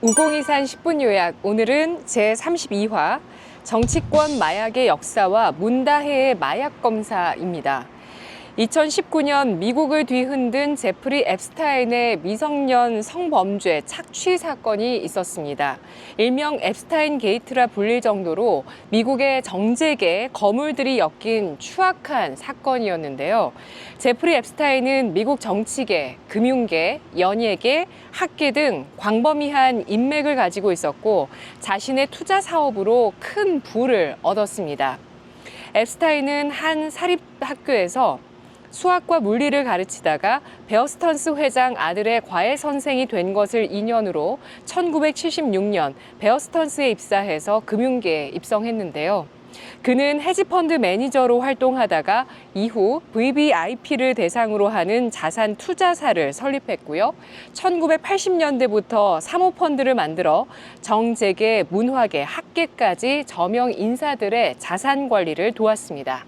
우공이산 10분 요약, 오늘은 제32화 정치권 마약의 역사와 문다혜의 마약 검사입니다. 2019년 미국을 뒤흔든 제프리 앱스타인의 미성년 성범죄 착취 사건이 있었습니다. 일명 앱스타인 게이트라 불릴 정도로 미국의 정재계 거물들이 엮인 추악한 사건이었는데요. 제프리 앱스타인은 미국 정치계, 금융계, 연예계, 학계 등 광범위한 인맥을 가지고 있었고 자신의 투자 사업으로 큰 부를 얻었습니다. 앱스타인은 한 사립학교에서 수학과 물리를 가르치다가 베어 스턴스 회장 아들의 과외 선생이 된 것을 인연으로 1976년 베어 스턴스에 입사해서 금융계에 입성했는데요. 그는 헤지펀드 매니저로 활동하다가 이후 VVIP를 대상으로 하는 자산 투자사를 설립했고요. 1980년대부터 사모펀드를 만들어 정재계, 문화계, 학계까지 저명 인사들의 자산 관리를 도왔습니다.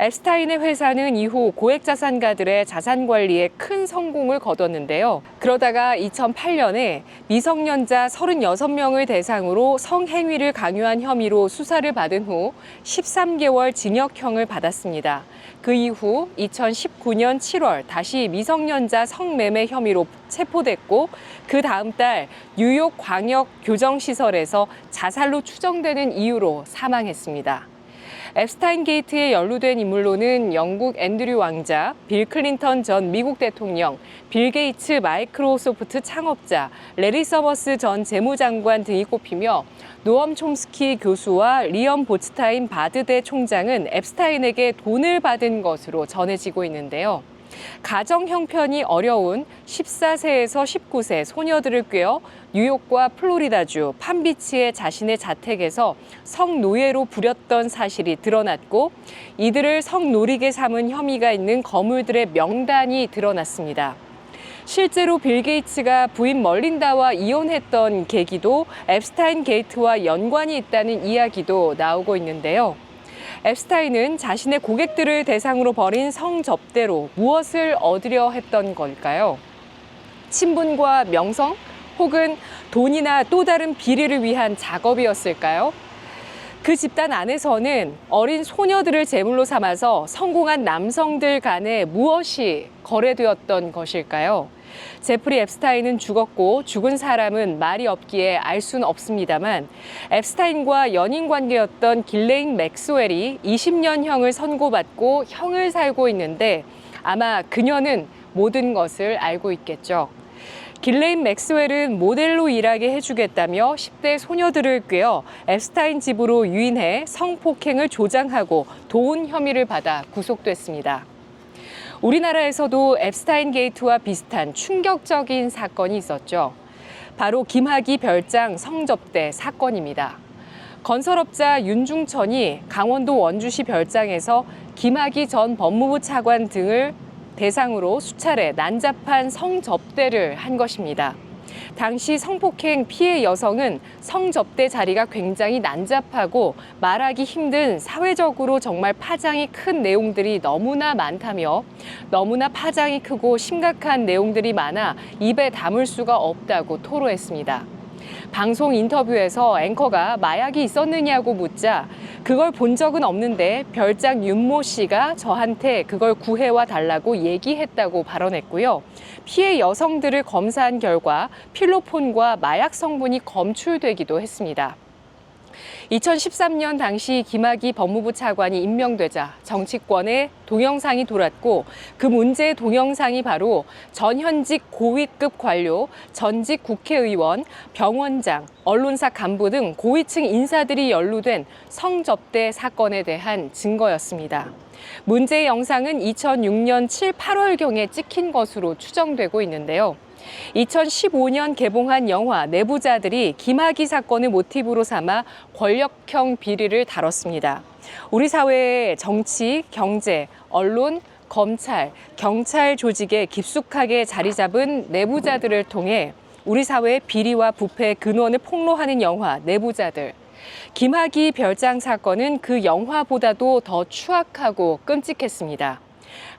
앱스타인의 회사는 이후 고액자산가들의 자산 관리에 큰 성공을 거뒀는데요. 그러다가 2008년에 미성년자 36명을 대상으로 성행위를 강요한 혐의로 수사를 받은 후 13개월 징역형을 받았습니다. 그 이후 2019년 7월 다시 미성년자 성매매 혐의로 체포됐고 그 다음 달 뉴욕 광역 교정시설에서 자살로 추정되는 이유로 사망했습니다. 앱스타인 게이트에 연루된 인물로는 영국 앤드류 왕자, 빌 클린턴 전 미국 대통령, 빌 게이츠 마이크로소프트 창업자, 레리 서머스 전 재무장관 등이 꼽히며 노엄 촘스키 교수와 리엄 보츠타인 바드대 총장은 앱스타인에게 돈을 받은 것으로 전해지고 있는데요. 가정 형편이 어려운 14세에서 19세 소녀들을 꿰어 뉴욕과 플로리다주 판비치의 자신의 자택에서 성노예로 부렸던 사실이 드러났고 이들을 성노리게 삼은 혐의가 있는 거물들의 명단이 드러났습니다. 실제로 빌 게이츠가 부인 멀린다와 이혼했던 계기도 앱스타인 게이트와 연관이 있다는 이야기도 나오고 있는데요. 앱스타인은 자신의 고객들을 대상으로 벌인 성접대로 무엇을 얻으려 했던 걸까요? 친분과 명성 혹은 돈이나 또 다른 비리를 위한 작업이었을까요? 그 집단 안에서는 어린 소녀들을 제물로 삼아서 성공한 남성들 간에 무엇이 거래되었던 것일까요? 제프리 앱스타인은 죽었고 죽은 사람은 말이 없기에 알 수는 없습니다만 앱스타인과 연인 관계였던 길레인 맥스웰이 20년형을 선고받고 형을 살고 있는데 아마 그녀는 모든 것을 알고 있겠죠. 길레인 맥스웰은 모델로 일하게 해주겠다며 10대 소녀들을 꿰어 앱스타인 집으로 유인해 성폭행을 조장하고 도운 혐의를 받아 구속됐습니다. 우리나라에서도 앱스타인 게이트와 비슷한 충격적인 사건이 있었죠. 바로 김학의 별장 성접대 사건입니다. 건설업자 윤중천이 강원도 원주시 별장에서 김학의 전 법무부 차관 등을 대상으로 수차례 난잡한 성접대를 한 것입니다. 당시 성폭행 피해 여성은 성접대 자리가 굉장히 난잡하고 말하기 힘든 사회적으로 정말 파장이 큰 내용들이 너무나 많다며 너무나 파장이 크고 심각한 내용들이 많아 입에 담을 수가 없다고 토로했습니다. 방송 인터뷰에서 앵커가 마약이 있었느냐고 묻자 그걸 본 적은 없는데 별장 윤모 씨가 저한테 그걸 구해와 달라고 얘기했다고 발언했고요. 피해 여성들을 검사한 결과 필로폰과 마약 성분이 검출되기도 했습니다. 2013년 당시 김학의 법무부 차관이 임명되자 정치권에 동영상이 돌았고 그 문제의 동영상이 바로 전현직 고위급 관료, 전직 국회의원, 병원장, 언론사 간부 등 고위층 인사들이 연루된 성접대 사건에 대한 증거였습니다. 문제의 영상은 2006년 7, 8월경에 찍힌 것으로 추정되고 있는데요. 2015년 개봉한 영화 내부자들이 김학의 사건을 모티브로 삼아 권력형 비리를 다뤘습니다. 우리 사회의 정치, 경제, 언론, 검찰, 경찰 조직에 깊숙하게 자리 잡은 내부자들을 통해 우리 사회의 비리와 부패의 근원을 폭로하는 영화 내부자들. 김학의 별장 사건은 그 영화보다도 더 추악하고 끔찍했습니다.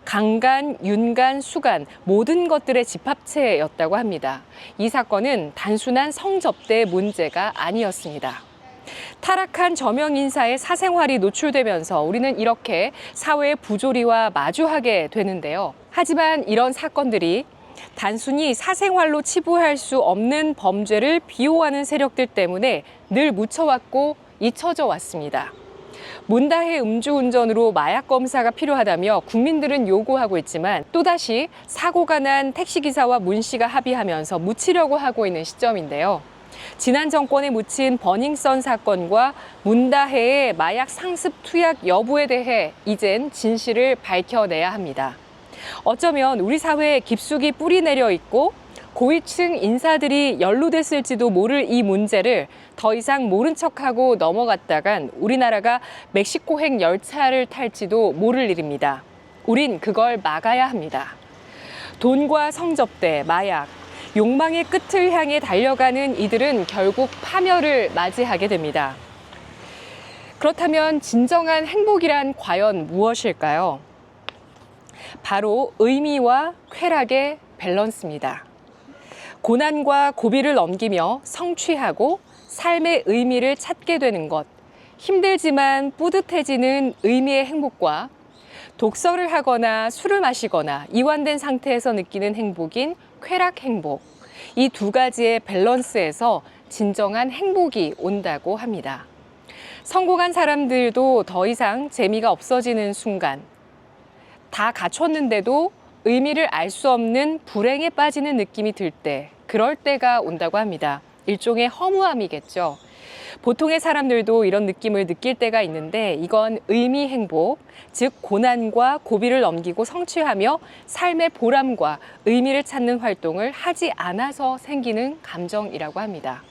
강간, 윤간, 수간 모든 것들의 집합체였다고 합니다. 이 사건은 단순한 성접대 문제가 아니었습니다. 타락한 저명 인사의 사생활이 노출되면서 우리는 이렇게 사회의 부조리와 마주하게 되는데요. 하지만 이런 사건들이 단순히 사생활로 치부할 수 없는 범죄를 비호하는 세력들 때문에 늘 묻혀왔고 잊혀져 왔습니다. 문다해 음주운전으로 마약 검사가 필요하다며 국민들은 요구하고 있지만 또다시 사고가 난 택시기사와 문 씨가 합의하면서 묻히려고 하고 있는 시점인데요. 지난 정권에 묻힌 버닝썬 사건과 문다해의 마약 상습 투약 여부에 대해 이젠 진실을 밝혀내야 합니다. 어쩌면 우리 사회에 깊숙이 뿌리 내려 있고 고위층 인사들이 연루됐을지도 모를 이 문제를 더 이상 모른 척하고 넘어갔다간 우리나라가 멕시코행 열차를 탈지도 모를 일입니다. 우린 그걸 막아야 합니다. 돈과 성접대, 마약, 욕망의 끝을 향해 달려가는 이들은 결국 파멸을 맞이하게 됩니다. 그렇다면 진정한 행복이란 과연 무엇일까요? 바로 의미와 쾌락의 밸런스입니다. 고난과 고비를 넘기며 성취하고 삶의 의미를 찾게 되는 것, 힘들지만 뿌듯해지는 의미의 행복과 독서를 하거나 술을 마시거나 이완된 상태에서 느끼는 행복인 쾌락 행복, 이 두 가지의 밸런스에서 진정한 행복이 온다고 합니다. 성공한 사람들도 더 이상 재미가 없어지는 순간, 다 갖췄는데도 의미를 알 수 없는 불행에 빠지는 느낌이 들 때, 그럴 때가 온다고 합니다. 일종의 허무함이겠죠. 보통의 사람들도 이런 느낌을 느낄 때가 있는데 이건 의미 행복, 즉 고난과 고비를 넘기고 성취하며 삶의 보람과 의미를 찾는 활동을 하지 않아서 생기는 감정이라고 합니다.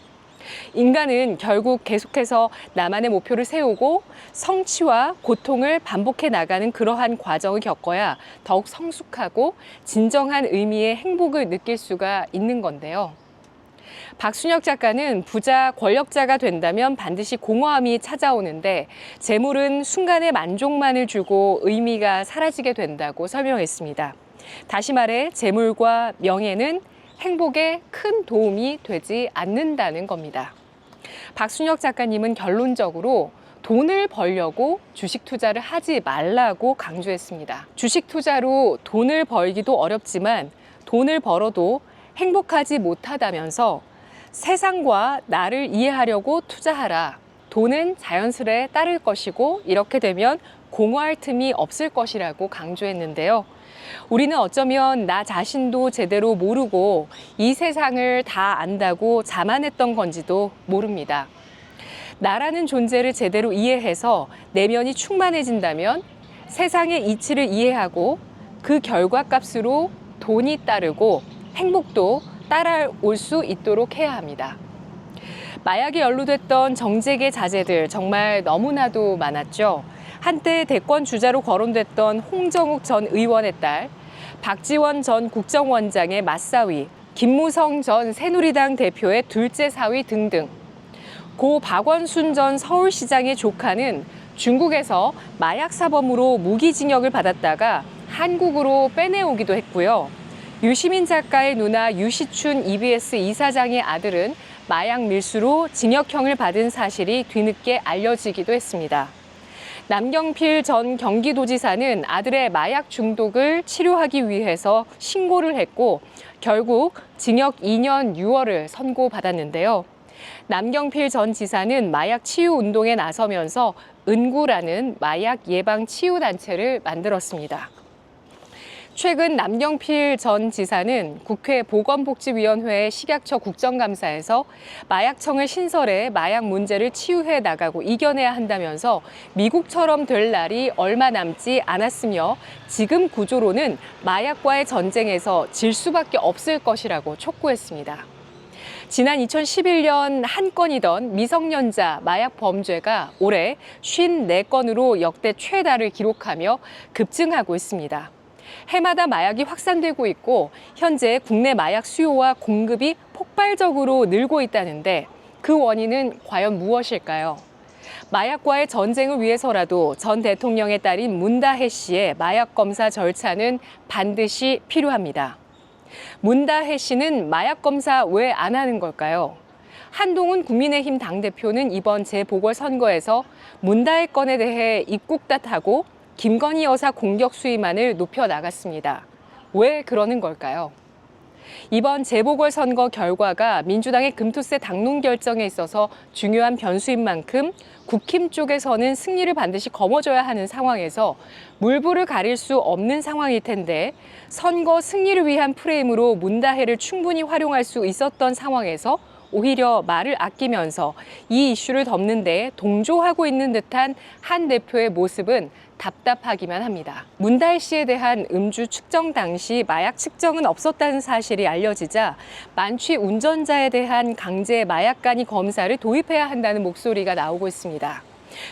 인간은 결국 계속해서 나만의 목표를 세우고 성취와 고통을 반복해 나가는 그러한 과정을 겪어야 더욱 성숙하고 진정한 의미의 행복을 느낄 수가 있는 건데요. 박순혁 작가는 부자, 권력자가 된다면 반드시 공허함이 찾아오는데 재물은 순간의 만족만을 주고 의미가 사라지게 된다고 설명했습니다. 다시 말해 재물과 명예는 행복에 큰 도움이 되지 않는다는 겁니다. 박순혁 작가님은 결론적으로 돈을 벌려고 주식 투자를 하지 말라고 강조했습니다. 주식 투자로 돈을 벌기도 어렵지만 돈을 벌어도 행복하지 못하다면서 세상과 나를 이해하려고 투자하라. 돈은 자연스레 따를 것이고 이렇게 되면 공허할 틈이 없을 것이라고 강조했는데요. 우리는 어쩌면 나 자신도 제대로 모르고 이 세상을 다 안다고 자만했던 건지도 모릅니다. 나라는 존재를 제대로 이해해서 내면이 충만해진다면 세상의 이치를 이해하고 그 결과값으로 돈이 따르고 행복도 따라올 수 있도록 해야 합니다. 마약에 연루됐던 정재계 자제들 정말 너무나도 많았죠. 한때 대권 주자로 거론됐던 홍정욱 전 의원의 딸, 박지원 전 국정원장의 맞사위, 김무성 전 새누리당 대표의 둘째 사위 등등. 고 박원순 전 서울시장의 조카는 중국에서 마약 사범으로 무기징역을 받았다가 한국으로 빼내오기도 했고요. 유시민 작가의 누나 유시춘 EBS 이사장의 아들은 마약 밀수로 징역형을 받은 사실이 뒤늦게 알려지기도 했습니다. 남경필 전 경기도지사는 아들의 마약 중독을 치료하기 위해서 신고를 했고 결국 징역 2년 6월을 선고받았는데요. 남경필 전 지사는 마약 치유 운동에 나서면서 은구라는 마약 예방 치유 단체를 만들었습니다. 최근 남경필 전 지사는 국회 보건복지위원회 식약처 국정감사에서 마약청을 신설해 마약 문제를 치유해 나가고 이겨내야 한다면서 미국처럼 될 날이 얼마 남지 않았으며 지금 구조로는 마약과의 전쟁에서 질 수밖에 없을 것이라고 촉구했습니다. 지난 2011년 한 건이던 미성년자 마약 범죄가 올해 54건으로 역대 최다를 기록하며 급증하고 있습니다. 해마다 마약이 확산되고 있고 현재 국내 마약 수요와 공급이 폭발적으로 늘고 있다는데 그 원인은 과연 무엇일까요? 마약과의 전쟁을 위해서라도 전 대통령의 딸인 문다혜 씨의 마약 검사 절차는 반드시 필요합니다. 문다혜 씨는 마약 검사 왜 안 하는 걸까요? 한동훈 국민의힘 당대표는 이번 재보궐선거에서 문다혜 건에 대해 입국탓하고 김건희 여사 공격 수위만을 높여 나갔습니다. 왜 그러는 걸까요? 이번 재보궐선거 결과가 민주당의 금투세 당론 결정에 있어서 중요한 변수인 만큼 국힘 쪽에서는 승리를 반드시 거머쥐어야 하는 상황에서 물불을 가릴 수 없는 상황일 텐데 선거 승리를 위한 프레임으로 문다혜를 충분히 활용할 수 있었던 상황에서 오히려 말을 아끼면서 이 이슈를 덮는 데 동조하고 있는 듯한 한 대표의 모습은 답답하기만 합니다. 문다혜 씨에 대한 음주 측정 당시 마약 측정은 없었다는 사실이 알려지자 만취 운전자에 대한 강제 마약간이 검사를 도입해야 한다는 목소리가 나오고 있습니다.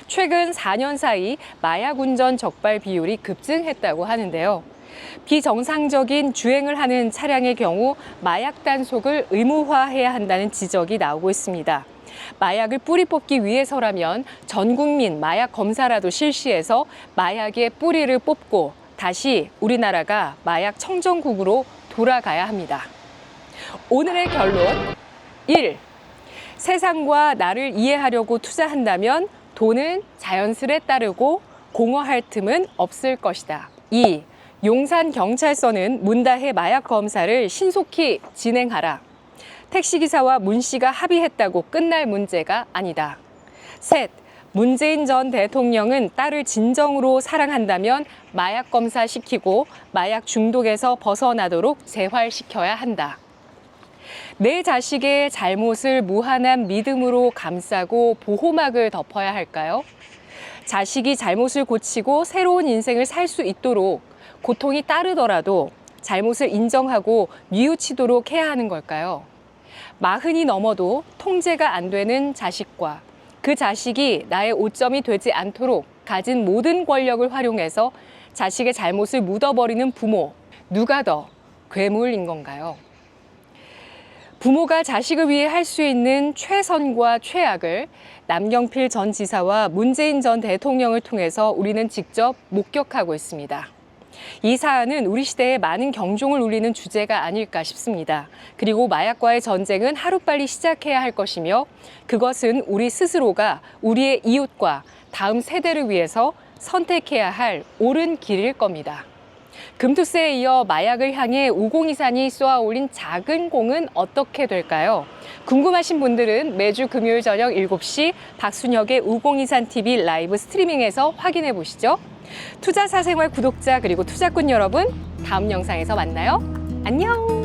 최근 4년 사이 마약 운전 적발 비율이 급증했다고 하는데요. 비정상적인 주행을 하는 차량의 경우 마약 단속을 의무화해야 한다는 지적이 나오고 있습니다. 마약을 뿌리 뽑기 위해서라면 전 국민 마약 검사라도 실시해서 마약의 뿌리를 뽑고 다시 우리나라가 마약 청정국으로 돌아가야 합니다. 오늘의 결론 1. 세상과 나를 이해하려고 투자한다면 돈은 자연스레 따르고 공허할 틈은 없을 것이다. 2. 용산경찰서는 문다혜 마약 검사를 신속히 진행하라. 택시기사와 문 씨가 합의했다고 끝날 문제가 아니다. 셋, 문재인 전 대통령은 딸을 진정으로 사랑한다면 마약 검사 시키고 마약 중독에서 벗어나도록 재활시켜야 한다. 내 자식의 잘못을 무한한 믿음으로 감싸고 보호막을 덮어야 할까요? 자식이 잘못을 고치고 새로운 인생을 살 수 있도록 고통이 따르더라도 잘못을 인정하고 뉘우치도록 해야 하는 걸까요? 40이 넘어도 통제가 안 되는 자식과 그 자식이 나의 오점이 되지 않도록 가진 모든 권력을 활용해서 자식의 잘못을 묻어버리는 부모, 누가 더 괴물인 건가요? 부모가 자식을 위해 할 수 있는 최선과 최악을 남경필 전 지사와 문재인 전 대통령을 통해서 우리는 직접 목격하고 있습니다. 이 사안은 우리 시대에 많은 경종을 울리는 주제가 아닐까 싶습니다. 그리고 마약과의 전쟁은 하루빨리 시작해야 할 것이며 그것은 우리 스스로가 우리의 이웃과 다음 세대를 위해서 선택해야 할 옳은 길일 겁니다. 금투세에 이어 마약을 향해 5023이 쏘아올린 작은 공은 어떻게 될까요? 궁금하신 분들은 매주 금요일 저녁 7시 박순혁의 5023TV 라이브 스트리밍에서 확인해 보시죠. 투자사생활 구독자 그리고 투자꾼 여러분, 다음 영상에서 만나요. 안녕!